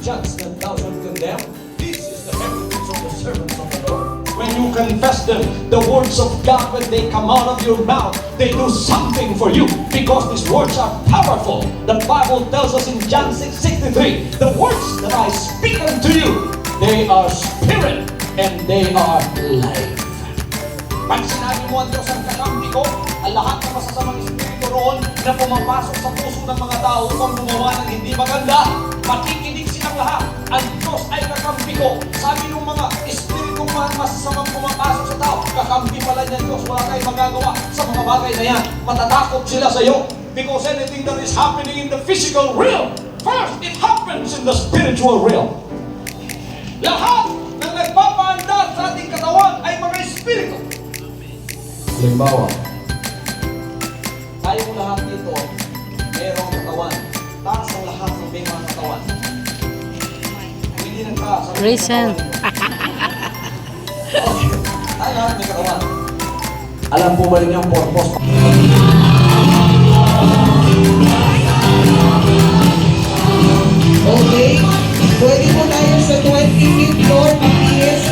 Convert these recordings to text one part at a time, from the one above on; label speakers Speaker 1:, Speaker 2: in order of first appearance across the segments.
Speaker 1: judge that thou shalt condemn. This is the heritage of the servants of the Lord. When you confess them, the words of God, when they come out of your mouth, they do something for you, because these words are powerful. The Bible tells us in John 6:63, the words that I speak unto you, they are spirit and they are life. Pag sinabi mo ang Diyos ang kakampi ko, ang lahat ng masasamang espiritu roon na pumapasok sa puso ng mga tao upang gumawa ng hindi maganda, makikinig silang lahat. Ang Diyos ay kakampi ko. Sabi ng mga espiritong masasamang pumapasok sa tao, kakampi pala niya Diyos. Wala tayong magagawa sa mga bagay na yan. Matatakot sila sa iyo. Because anything that is happening in the physical realm, first, it happens in the spiritual realm. Lahat ng nagpapaandar sa ating katawan ay mga espiritu. Halimbawa, tayong lahat dito, mayroong katawan. Taas ang lahat ng may mga katawan. Hindi nagtaas ang
Speaker 2: Recent.
Speaker 1: Okay. Tayo lahat may katawan. Alam po ba rin yung purpose?
Speaker 3: Okay. Pwede po tayo sa 25th floor, mag-PS.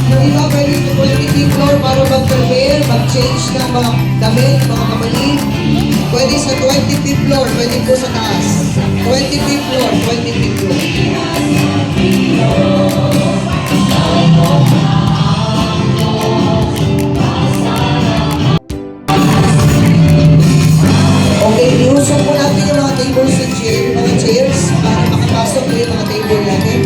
Speaker 3: Yung iba pwede sa 25th floor para mag-prepare, mag-change ng mga damit, mga kamalin. Pwede sa 25th floor, pwede po sa taas. 25th floor, 25th floor. Okay, iusap po natin yung mga tables and chairs, mga chairs para makapasok po yung mga table natin.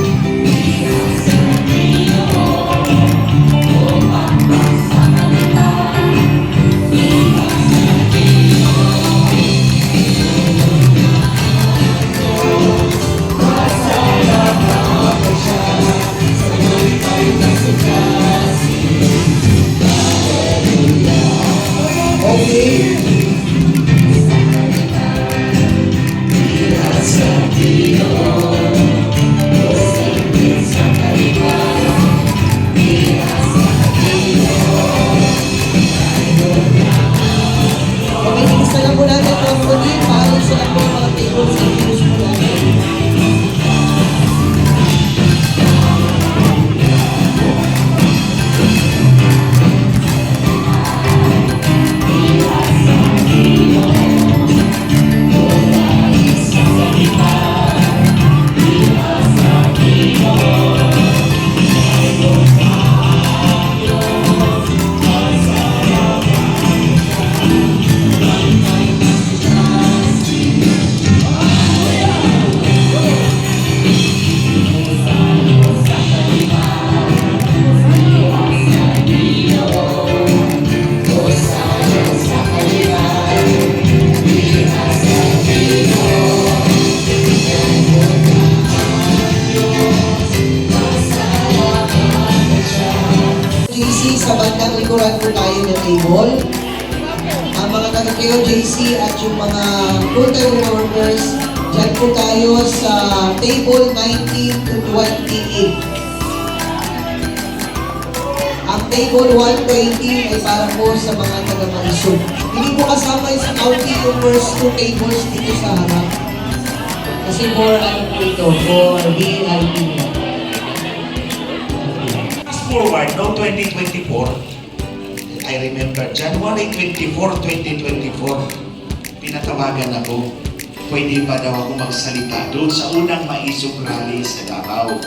Speaker 3: Okay. Isa lang po natin ang muli, paano sila po yung mga tables and chairs po natin. JC, sa bandang likuran po tayo ng table. Ang mga taga-Keo JC at yung mga full-time workers, dyan po tayo sa table 19 to 28. Ang table 120 ay para po sa mga taga-Marisol. Hindi po kasama sa county yung first two tables dito sa harap. Kasi for ano po ito, for VIP.
Speaker 4: Forward, no 2024, I remember, January 24, 2024, pinatawagan ako, pwede pa daw ako magsalita doon sa unang maisog rally sa Davao.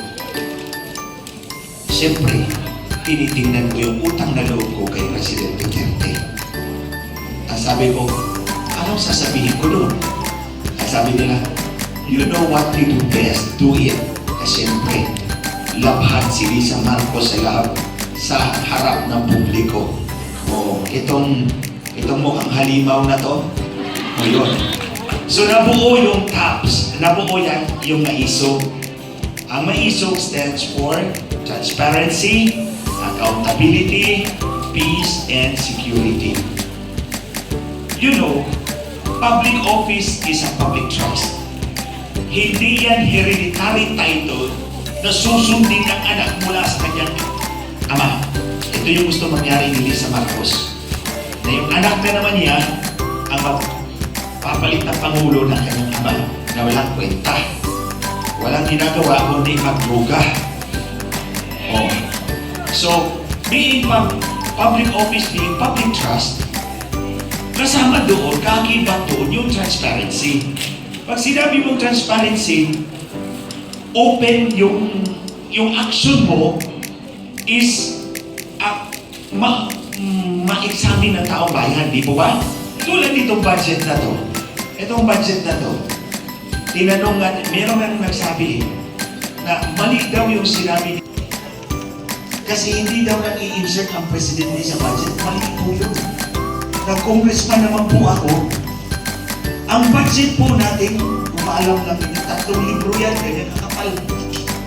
Speaker 4: Siyempre, tinitingnan ko yung utang na loob ko kay President Duterte. Ang sabi ko, anong sasabihin ko doon? Ang sabi nila, you know what you do best, do it. Kasi siyempre, labhan si Lisa Marcos sa harap ng publiko. O, itong mukhang halimaw na to. O yun. So nabuo yung TAPS, nabuo yan yung MAISOG. Ang MAISOG stands for Transparency, Accountability, Peace, and Security. You know, public office is a public trust. Hindi yan hereditary title na susundin ng anak mula sa kanyang ama. Ito yung gusto mangyari ni Lisa Marcos. Na yung anak na naman niya ang papalit na pangulo ng kanyang ama na walang kwenta. walang ginagawa kundi magbuga. Oh. So, being public office, being public trust, kasama doon, kakibat doon yung transparency. Pag sinabi mong transparency, open yung action mo is ma-examine ng taong bayan, di po ba? Tulad nitong budget na to. Itong budget na to, tinanong nga, meron nga nagsabi na mali daw yung sinabi niya. Kasi hindi daw nag-i-insert ang presidente sa budget. Mali po yun. Nag-congressman naman po ako. Ang budget po natin, kumaalam lang yun, 3 libro yan, ganyan kakapal.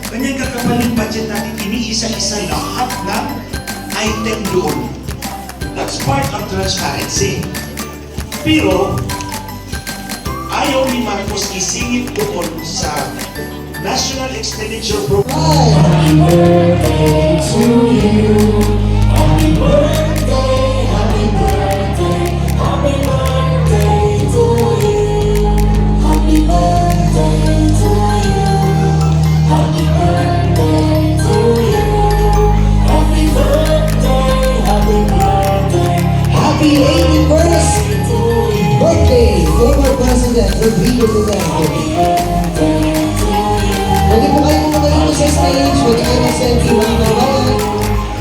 Speaker 4: Ganyan kakapal yung budget natin, iniisa-isa lahat ng item doon. That's part of transparency. Pero, ayaw ni Marcos isingit doon sa National Expenditure Program.
Speaker 3: Happy birthday to you. Happy birthday, happy birthday, happy birthday to you. Happy birthday to you. Happy birthday to you. Happy birthday, happy birthday. Happy 81st birthday, former President Rodrigo Duterte. Pwede po kayo pumunta dito sa stage, pwede kayo mag-selfie mga kabayan.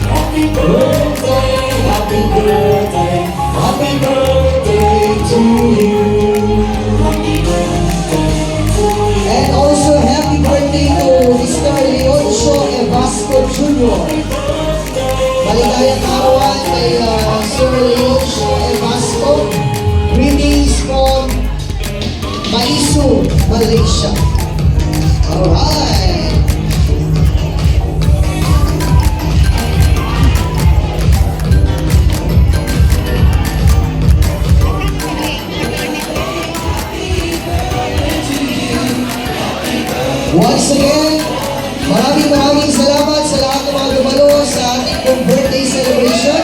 Speaker 3: Happy birthday, happy birthday, happy birthday to you. Happy birthday to you. And also happy birthday to Mr. Leoncio Evasco Jr. Maligayang arawan kay Sir Leoncio Evasco. Greetings from Maisu, Malaysia. Alright. Once again, maraming salamat sa lahat ng mga dumalo sa ating birthday celebration.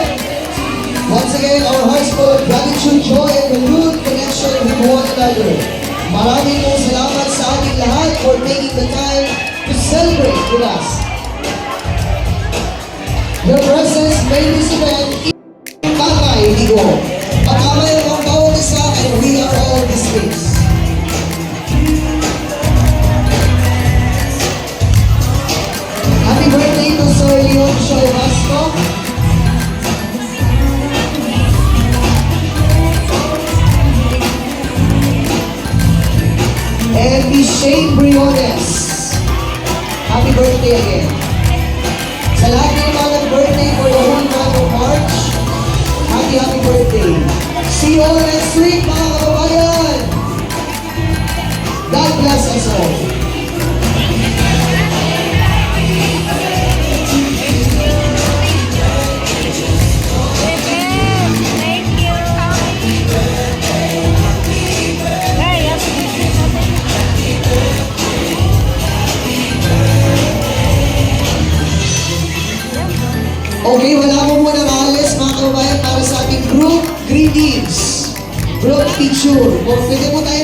Speaker 3: Once again, our hearts full of gratitude, joy, and renewed connection with one another. Maraming salamat sa ating lahat for taking the time to celebrate with us. Your presence made this event Tatay Digo. Pagkamay ang bawat isa and we are all dismissed. Happy birthday to Sir Leoncio Evasco. And Miss Shane Briones. Happy birthday again. Sa lahat ng mga nag-birthday for the whole month of March, happy birthday. See you all next week mga kababayan. God bless us all. Okay, wala mo muna maalis mga kababayan para sa ating group greetings. Group picture. Pwede mo tayo